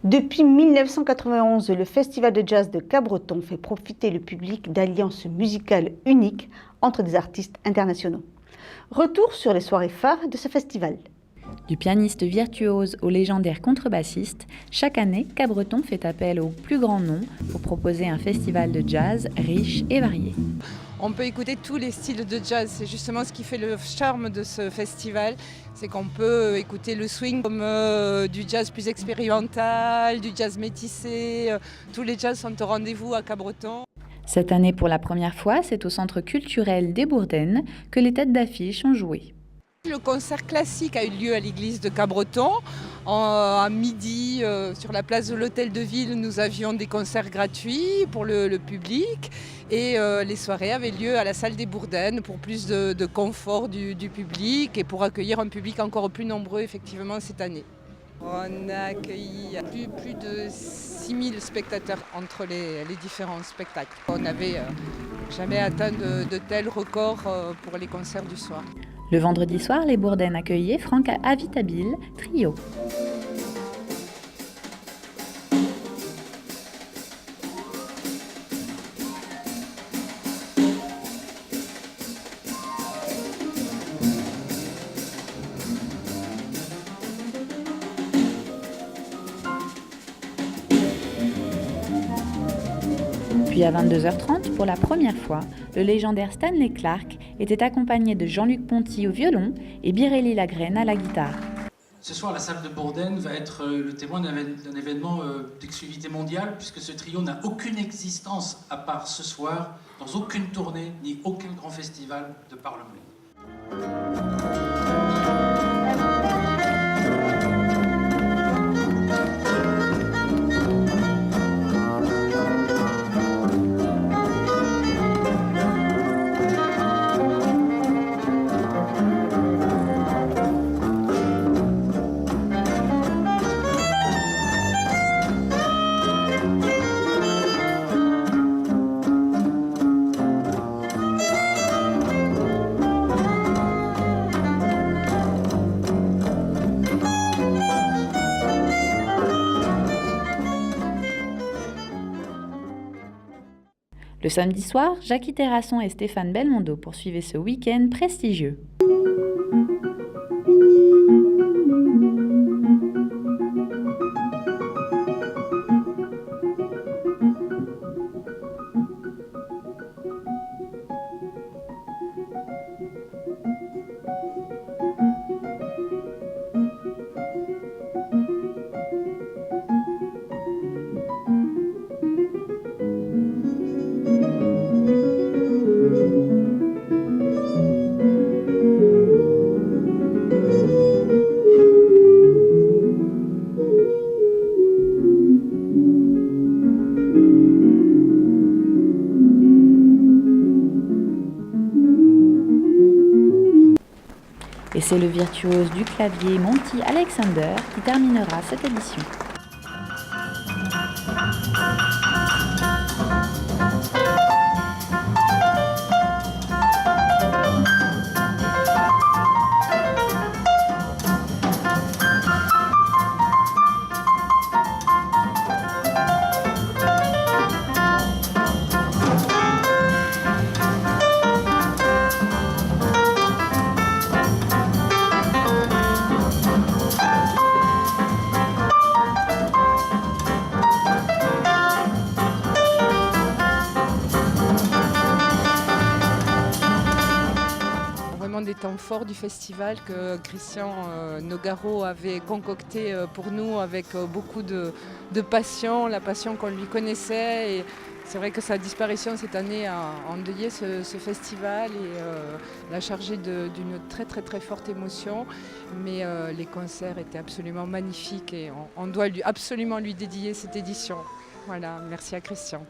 Depuis 1991, le Festival de jazz de Cabreton fait profiter le public d'alliances musicales uniques entre des artistes internationaux. Retour sur les soirées phares de ce festival. Du pianiste virtuose au légendaire contrebassiste, chaque année, Cabreton fait appel aux plus grands noms pour proposer un festival de jazz riche et varié. On peut écouter tous les styles de jazz, c'est justement ce qui fait le charme de ce festival, c'est qu'on peut écouter le swing comme du jazz plus expérimental, du jazz métissé, tous les jazz sont au rendez-vous à Cabreton. Cette année, pour la première fois, c'est au Centre culturel des Bourdaines que les têtes d'affiche ont joué. Le concert classique a eu lieu à l'église de Cabreton. À midi, sur la place de l'Hôtel de Ville, nous avions des concerts gratuits pour le public. Et les soirées avaient lieu à la salle des Bourdaines pour plus de confort du public et pour accueillir un public encore plus nombreux effectivement cette année. On a accueilli plus de 6000 spectateurs entre les différents spectacles. On n'avait jamais atteint de tels records pour les concerts du soir. Le vendredi soir, les Bourdaines accueillaient Franck Avitabile, trio. Puis à 22h30, pour la première fois, le légendaire Stanley Clarke était accompagné de Jean-Luc Ponty au violon et Birelli Lagrène à la guitare. Ce soir, la salle de Bourdaines va être le témoin d'un événement d'exclusivité mondiale, puisque ce trio n'a aucune existence à part ce soir, dans aucune tournée, ni aucun grand festival de par le monde. Le samedi soir, Jackie Terrasson et Stéphane Belmondo poursuivaient ce week-end prestigieux. Et c'est le virtuose du clavier Monty Alexander qui terminera cette édition. Des temps forts du festival que Christian Nogaro avait concocté pour nous avec beaucoup de passion, la passion qu'on lui connaissait. Et c'est vrai que sa disparition cette année a endeuillé ce festival et l'a chargé d'une très très très forte émotion. Mais les concerts étaient absolument magnifiques et on doit absolument lui dédier cette édition. Voilà, merci à Christian.